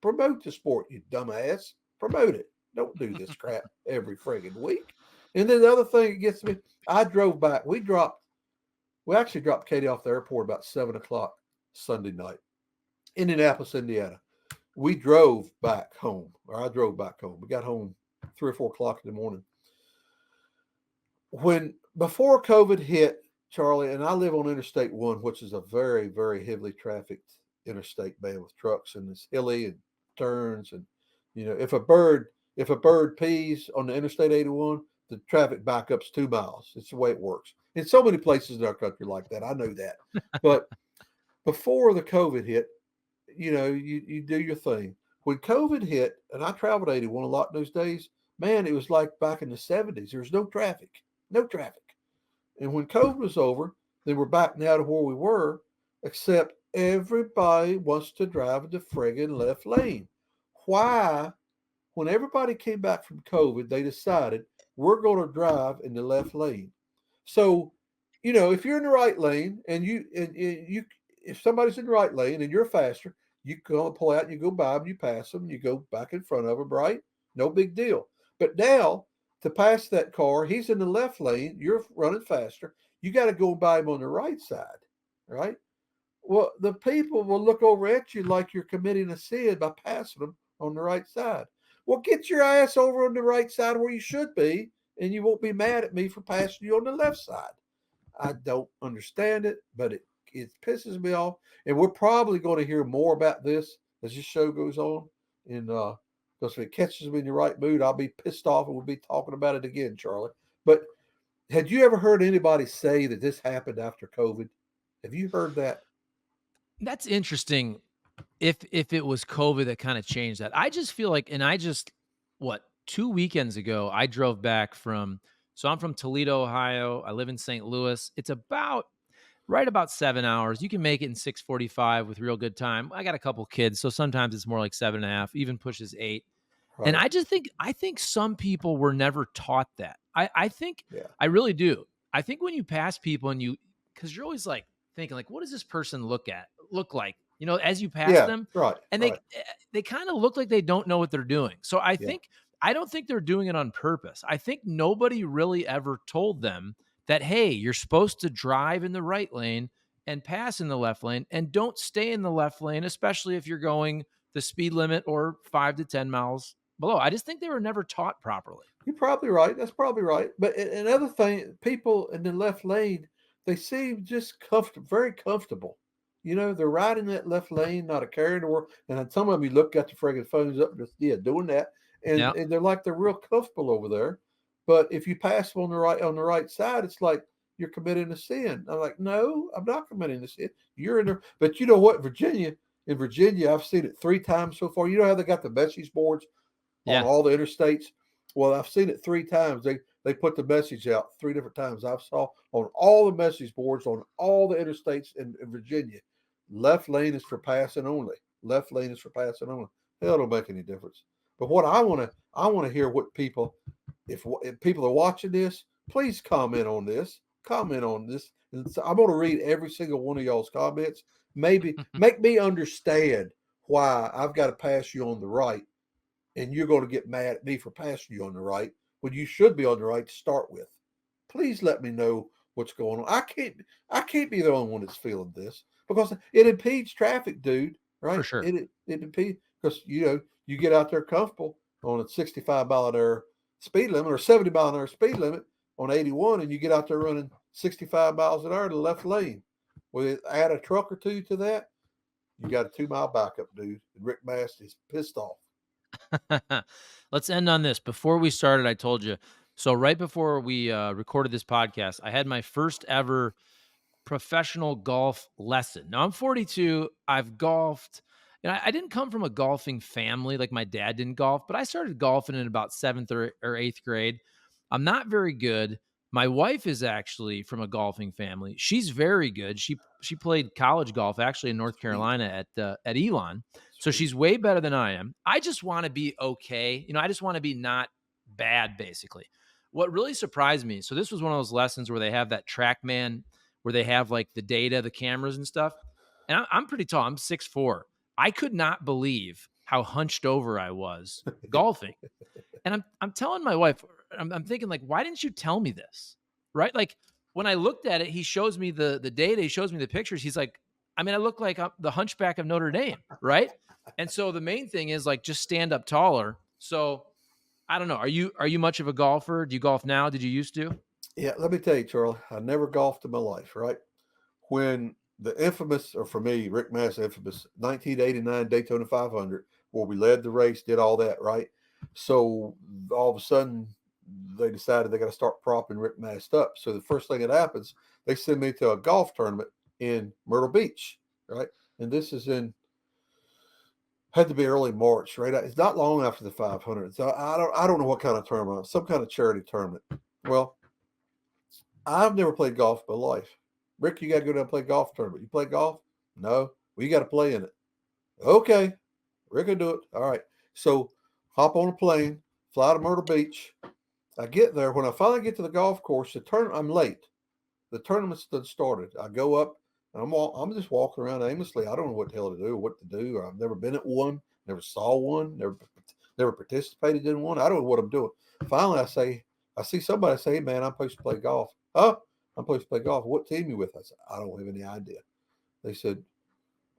Promote the sport, you dumbass. Promote it. Don't do this crap every friggin' week. And then the other thing that gets me, I drove back. We actually dropped Katie off the airport about 7 o'clock Sunday night, Indianapolis, Indiana. We drove back home, or I drove back home. We got home 3 or 4 o'clock in the morning. When before COVID hit, Charlie, and I live on Interstate One, which is a very, very heavily trafficked interstate, man, with trucks, and it's hilly and turns, and if a bird pees on the Interstate 81, the traffic backup's 2 miles. It's the way it works. In so many places in our country like that. I know that. But before the COVID hit, you do your thing. When COVID hit, and I traveled 81 a lot in those days, man, it was like back in the 70s. There was no traffic, no traffic. And when COVID was over, then we're back now to where we were, except everybody wants to drive in the friggin' left lane. Why, when everybody came back from COVID, they decided we're going to drive in the left lane? So, if you're in the right lane and if somebody's in the right lane and you're faster, you go pull out and you go by them, you pass them, you go back in front of them, right? No big deal. But now to pass that car, he's in the left lane, you're running faster. You got to go by him on the right side, right? Well, the people will look over at you like you're committing a sin by passing them on the right side. Well, get your ass over on the right side where you should be, and you won't be mad at me for passing you on the left side. I don't understand it, but it pisses me off. And we're probably going to hear more about this as this show goes on. And because if it catches me in the right mood, I'll be pissed off and we'll be talking about it again, Charlie. But had you ever heard anybody say that this happened after COVID? Have you heard that? That's interesting. If it was COVID that kind of changed that. I just feel like, and I just what 2 weekends ago, I drove back so I'm from Toledo, Ohio. I live in St. Louis. It's about 7 hours. You can make it in 6:45 with real good time. I got a couple kids, so sometimes it's more like 7.5, even pushes 8. And Right. I think some people were never taught that. I think Yeah. I really do. I think when you pass people and because you're always like thinking like, what does this person look like? As you pass Yeah. them, Right. and Right. they kind of look like they don't know what they're doing. So Yeah. I don't think they're doing it on purpose. I think nobody really ever told them that, hey, you're supposed to drive in the right lane and pass in the left lane, and don't stay in the left lane, especially if you're going the speed limit or 5 to 10 miles below. I just think they were never taught properly. You're probably right. That's probably right. But another thing, people in the left lane, they seem just very comfortable. They're riding that left lane, not a care in the world. And then some of them, you look, got the friggin' phones up, just doing that, and Yeah. they're like they're real comfortable over there. But if you pass them on the right side, it's like you're committing a sin. I'm like, no, I'm not committing a sin. You're in there, but you know what, in Virginia, I've seen it 3 times so far. You know how they got the message boards on Yeah. all the interstates? Well, I've seen it 3 times. They put the message out 3 different times. I've saw on all the message boards on all the interstates in Virginia. Left lane is for passing only. Left lane is for passing only. Hell, don't make any difference. But what I want to hear what people, if people are watching this, please comment on this. Comment on this. And so I'm going to read every single one of y'all's comments. Maybe make me understand why I've got to pass you on the right, and you're going to get mad at me for passing you on the right when you should be on the right to start with. Please let me know what's going on. I can't be the only one that's feeling this because it impedes traffic, dude. For Right? sure. It impedes because you get out there comfortable on a 65 mile an hour speed limit or 70 mile an hour speed limit on 81, and you get out there running 65 miles an hour to the left lane. Well, add a truck or two to that, you got a 2 mile backup, dude. And Rick Mast is pissed off. Let's end on this. Before we started, I told you. So right before we recorded this podcast, I had my first ever professional golf lesson. Now I'm 42. I've golfed. And I didn't come from a golfing family. Like my dad didn't golf, but I started golfing in about seventh or eighth grade. I'm not very good. My wife is actually from a golfing family. She's very good. She played college golf actually in North Sweet, Carolina at Elon. So sweet. she's way better than I am. I just want to be okay. I just want to be not bad, basically. What really surprised me, so this was one of those lessons where they have that TrackMan, where they have like the data, the cameras and stuff. And I'm pretty tall. I'm 6'4". I could not believe how hunched over I was golfing. And I'm telling my wife, I'm thinking like, why didn't you tell me this? Right? Like when I looked at it, he shows me the data, he shows me the pictures. He's like, I mean, I look like I'm the hunchback of Notre Dame, right? And so the main thing is like just stand up taller. So I don't know. Are you much of a golfer? Do you golf now? Did you used to? Yeah, let me tell you, Charlie, I never golfed in my life, right? When the infamous, or for me, Rick Mast infamous 1989 Daytona 500, where we led the race, did all that, right? So all of a sudden, they decided they got to start propping Rick Mast up. So the first thing that happens, they send me to a golf tournament in Myrtle Beach, right? And this is had to be early March, right? It's not long after the 500. So I don't know what kind of tournament, some kind of charity tournament. Well, I've never played golf in my life. Rick, you got to go down and play golf tournament. You play golf? No. Well, you got to play in it. Okay. Rick will do it. All right. So hop on a plane, fly to Myrtle Beach. I get there. When I finally get to the golf course, I'm late. The tournament's started. I go up, and I'm just walking around aimlessly. I don't know what the hell to do or what to do. I've never been at one, never saw one, never participated in one. I don't know what I'm doing. Finally, I see somebody say, "Hey, man, I'm supposed to play golf." Oh, I'm supposed to play golf. What team you with? I said, I don't have any idea. They said,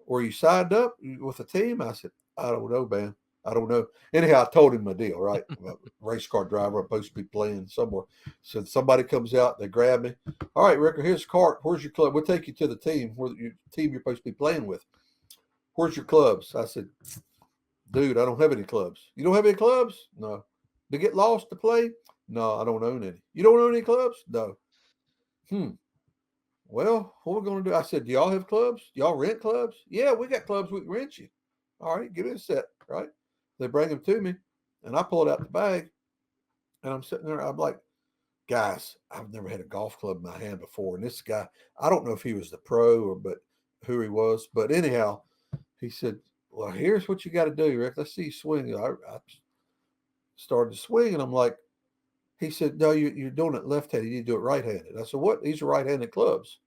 were you signed up with a team? I said, I don't know, man. I don't know. Anyhow, I told him my deal, right? I'm a race car driver. I'm supposed to be playing somewhere. So somebody comes out, they grab me. All right, Ricker, here's your cart. Where's your club? We'll take you to the team, where your team you're supposed to be playing with. Where's your clubs? I said, dude, I don't have any clubs. You don't have any clubs? No. To get lost to play? No, I don't own any. You don't own any clubs? No. Hmm. Well, what are we going to do? I said, do y'all have clubs? Do y'all rent clubs? Yeah, we got clubs we can rent you. All right, give me a set, right? They bring them to me, and I pull it out the bag, and I'm sitting there. I'm like, guys, I've never had a golf club in my hand before. And this guy, I don't know if he was the pro or but who he was, but anyhow, he said, well, here's what you got to do, Rick. Let's see you swing. I started to swing, and I'm like, he said, no, you're doing it left-handed. You need to do it right-handed. I said, what? These are right-handed clubs.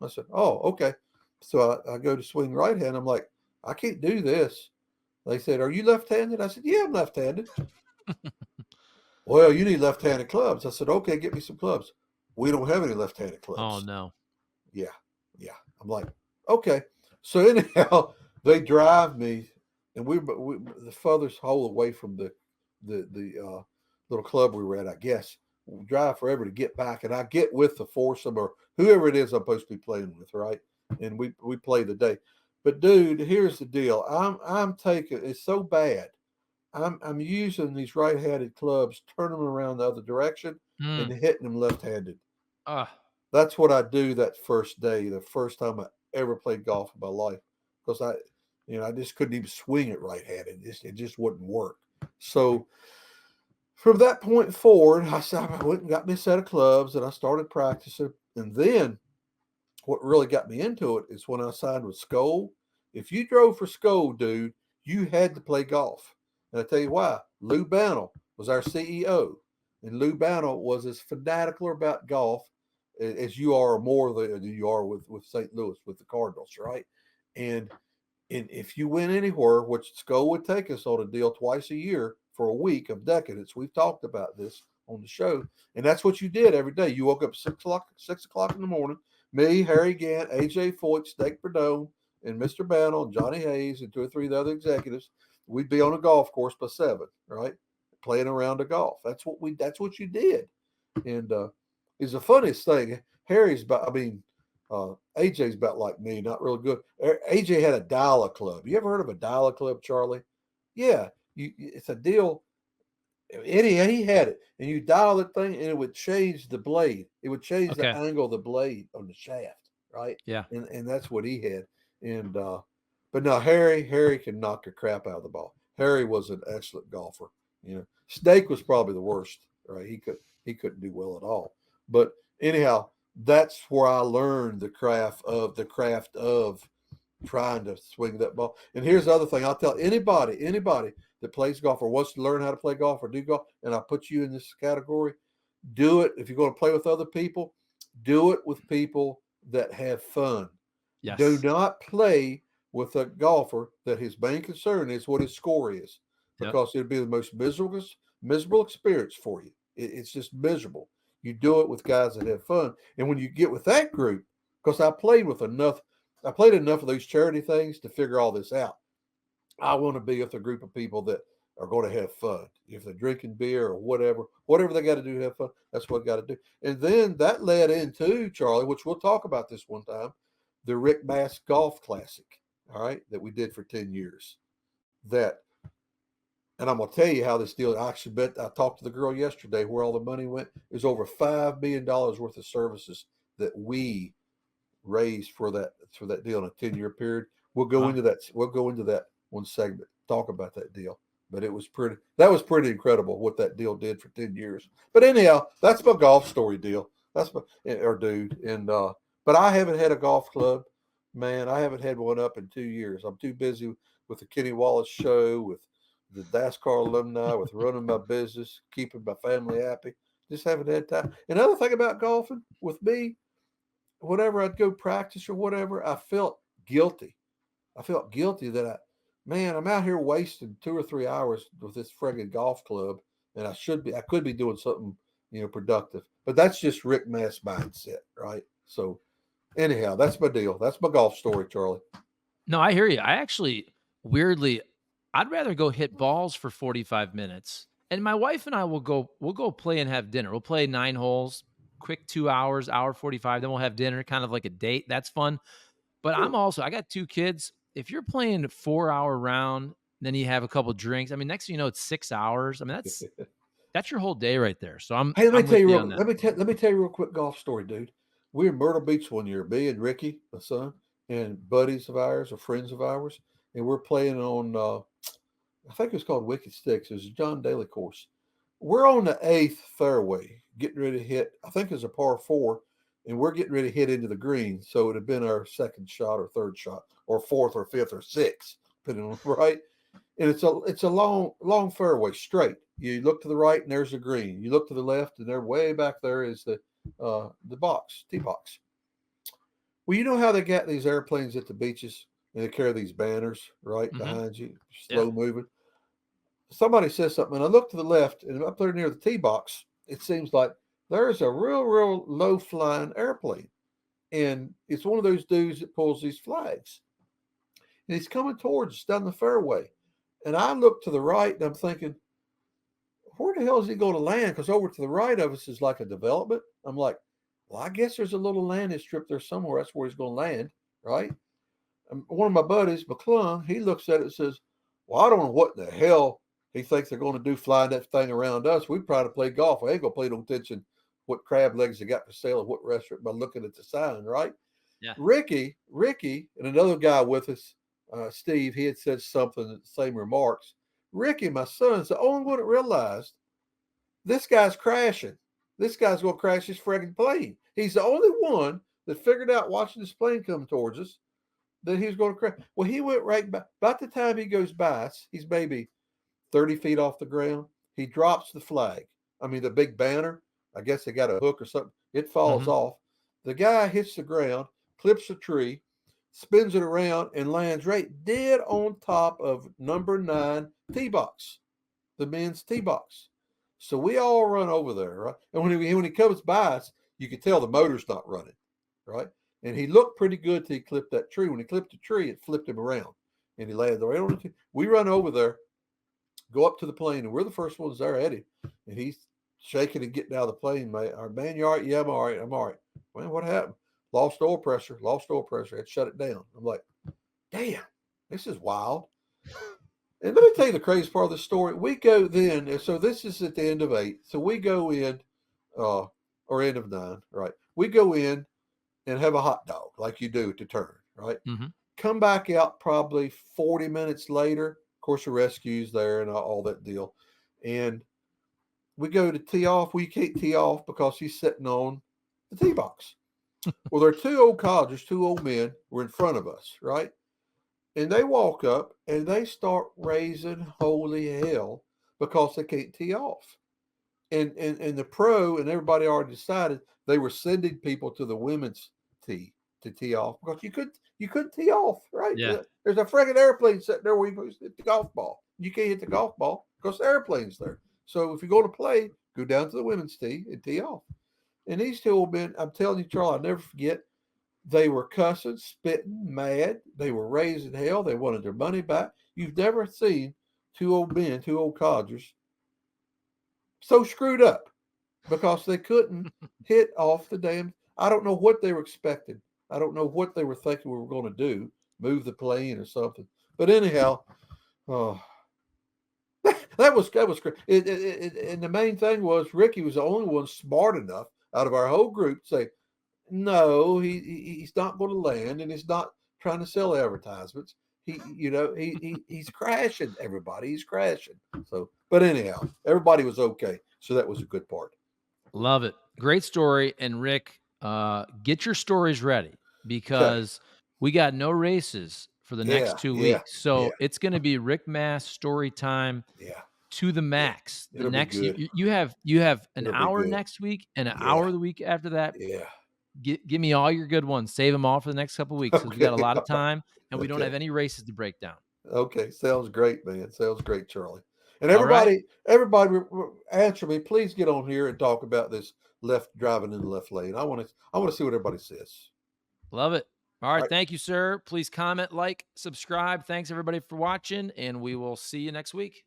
I said, oh, okay. So I go to swing right-handed. I'm like, I can't do this. They said, are you left-handed? I said, yeah, I'm left-handed. Well, you need left-handed clubs. I said, okay, get me some clubs. We don't have any left-handed Oh clubs. no. Yeah, yeah. I'm like, okay. So anyhow, they drive me, and we the furthest hole away from the little club we were at, I guess. We drive forever to get back, and I get with the foursome or whoever it is I'm supposed to be playing with, right? and we play the day. But dude, here's the deal. I'm taking it's so bad. I'm using these right-handed clubs, turning them around the other direction, and Mm. hitting them left-handed. Ah, That's what I do that first day, the first time I ever played golf in my life, because I just couldn't even swing it right-handed. It just wouldn't work. So from that point forward, I went and got me a set of clubs, and I started practicing. And then what really got me into it is when I signed with Skoll. If you drove for Skoll, dude, you had to play golf. And I tell you why. Lou Bannell was our CEO, and Lou Bannell was as fanatical about golf as you are, or more than you are with St. Louis with the Cardinals, right? And and if you went anywhere, which Skoll would take us on a deal twice a year for a week of decadence, we've talked about this on the show, and that's what you did every day. You woke up 6 o'clock in the morning. Me, Harry Gant, AJ Foyt, Steak Perdome, and Mr. Bannell, and Johnny Hayes, and two or three of the other executives. We'd be on a golf course by 7, right? Playing around the golf. That's what you did. And it's the funniest thing. Harry's about, I mean, AJ's about like me, not real good. AJ had a dial-a club. You ever heard of a dial-a club, Charlie? Yeah, it's a deal. He had it, and you dial that thing, and it would change the blade. It would change the okay. angle of the blade on the shaft, right? Yeah. And that's what he had. And but no, Harry can knock the crap out of the ball. Harry was an excellent golfer. Snake was probably the worst, right? He couldn't do well at all. But anyhow, that's where I learned the craft of trying to swing that ball. And here's the other thing I'll tell anybody that plays golf or wants to learn how to play golf or do golf, and I put you in this category, do it. If you're going to play with other people, do it with people that have fun. Do Yes. not play with a golfer that his main concern is what his score is, Yep. because it'd be the most miserable experience for you. It's just miserable. You do it with guys that have fun. And when you get with that group, because I played enough of those charity things to figure all this out. I want to be with a group of people that are going to have fun. If they're drinking beer or whatever they got to do to have fun, that's what got to do. And then that led into, Charlie, which we'll talk about this one time, the Rick Mast Golf Classic, all right, that we did for 10 years. That, and I'm going to tell you how this deal, I actually bet, I talked to the girl yesterday where all the money went. There's over $5 million worth of services that we raised for that deal in a 10-year period. We'll go Wow. into that. We'll go into that one segment, talk about that deal. But that was pretty incredible what that deal did for 10 years. But anyhow, that's my golf story deal. That's my or dude. And but I haven't had a golf club, man. I haven't had one up in 2 years. I'm too busy with the Kenny Wallace show, with the NASCAR alumni, with running my business, keeping my family happy. Just haven't had time. Another thing about golfing with me, whenever I'd go practice or whatever, I felt guilty. I felt guilty that man, I'm out here wasting 2 or 3 hours with this friggin' golf club, and I could be doing something, productive. But that's just Rick Mast mindset, right? So anyhow, that's my deal. That's my golf story, Charlie. No, I hear you. I actually, weirdly, I'd rather go hit balls for 45 minutes. And my wife and I we'll go play and have dinner. We'll play 9 holes, quick 2 hours, hour 45, then we'll have dinner, kind of like a date. That's fun. But I got 2 kids. If you're playing a 4-hour round, then you have a couple drinks. I mean, next thing you know, it's 6 hours. I mean, that's your whole day right there. So I'm Hey, let me I'm tell with you you on real. that. Let me tell you real quick golf story, dude. We were in Myrtle Beach one year, me and Ricky, my son, and buddies of ours or friends of ours, and we're playing on. I think it was called Wicked Sticks. It was a John Daly course. We're on the eighth fairway, getting ready to hit. I think it's a par 4, and we're getting ready to hit into the green. So it'd have been our second shot or third shot, or fourth or fifth or sixth, depending on right. And it's a long fairway, straight. You look to the right and there's the green. You look to the left and there, way back there, is the box, tee box. Well, you know how they got these airplanes at the beaches and they carry these banners right Mhm. behind you, Yeah. slow moving. Somebody says something, and I look to the left, and up there near the tee box, it seems like there's a real low flying airplane, and it's one of those dudes that pulls these flags, and he's coming towards us down the fairway. And I look to the right, and I'm thinking, where the hell is he going to land? Because over to the right of us is like a development. I'm like, well, I guess there's a little landing strip there somewhere. That's where he's going to land, right? And one of my buddies, McClung, he looks at it and says, well, I don't know what in the hell he thinks they're going to do flying that thing around us. We try to play golf. I ain't going to pay no attention what crab legs they got for sale at what restaurant by looking at the sign, right? Yeah. Ricky, and another guy with us, Steve, he had said something, the same remarks. Ricky, my son's the only one that realized this guy's crashing. This guy's going to crash his friggin' plane. He's the only one that figured out watching this plane come towards us that he was going to crash. Well, he went right by. About the time he goes by, he's maybe 30 feet off the ground. He drops the flag. I mean, the big banner. I guess they got a hook or something. It falls off. The guy hits the ground, clips a tree, spins it around, and lands right dead on top of number 9 tee box, the men's tee box. So we all run over there, right? And when he comes by us, you can tell the motor's not running, right? And he looked pretty good till he clipped that tree. When he clipped the tree, it flipped him around, and he landed right on the tree. We run over there, go up to the plane, and we're the first ones there at him. And he's shaking and getting out of the plane. Man, you all right? Yeah, I'm all right. I'm all right. Man, what happened? Lost oil pressure. Had to shut it down. I'm like, damn, this is wild. And let me tell you the craziest part of the story. We go then, so this is at the end of 8. So we go in, or end of 9, right? We go in and have a hot dog like you do at the turn, right? Come back out probably 40 minutes later. Of course, the rescue's there and all that deal. And we go to tee off. We can't tee off because he's sitting on the tee box. Well, there are 2 old codgers, 2 old men were in front of us, right? And they walk up and they start raising holy hell because they can't tee off. And the pro and everybody already decided they were sending people to the women's tee to tee off because you couldn't tee off, right? Yeah. There's a friggin' airplane sitting there where you can hit the golf ball. You can't hit the golf ball because the airplane's there. So if you're going to play, go down to the women's tee and tee off. And these 2 old men, I'm telling you, Charlie, I'll never forget, they were cussing, spitting, mad. They were raising hell. They wanted their money back. You've never seen 2 old men, 2 old codgers, so screwed up because they couldn't hit off the damn. I don't know what they were expecting. I don't know what they were thinking we were going to do, move the plane or something. But anyhow, that was great. And the main thing was Ricky was the only one smart enough out of our whole group to say, no, he's not going to land, and he's not trying to sell advertisements. He's crashing everybody. He's crashing. So, but anyhow, everybody was okay. So that was a good part. Love it. Great story. And Rick, get your stories ready because we got no races for the next 2 weeks. So it's going to be Rick Mast story time to the max. The next you have an hour next week and an hour the week after that. Yeah. Give me all your good ones. Save them all for the next couple of weeks because we got a lot of time and we don't have any races to break down. Okay, sounds great, man. Sounds great, Charlie. And everybody answer me. Please get on here and talk about this driving in the left lane. I want to see what everybody says. Love it. All right. Thank you, sir. Please comment, like, subscribe. Thanks everybody for watching, and we will see you next week.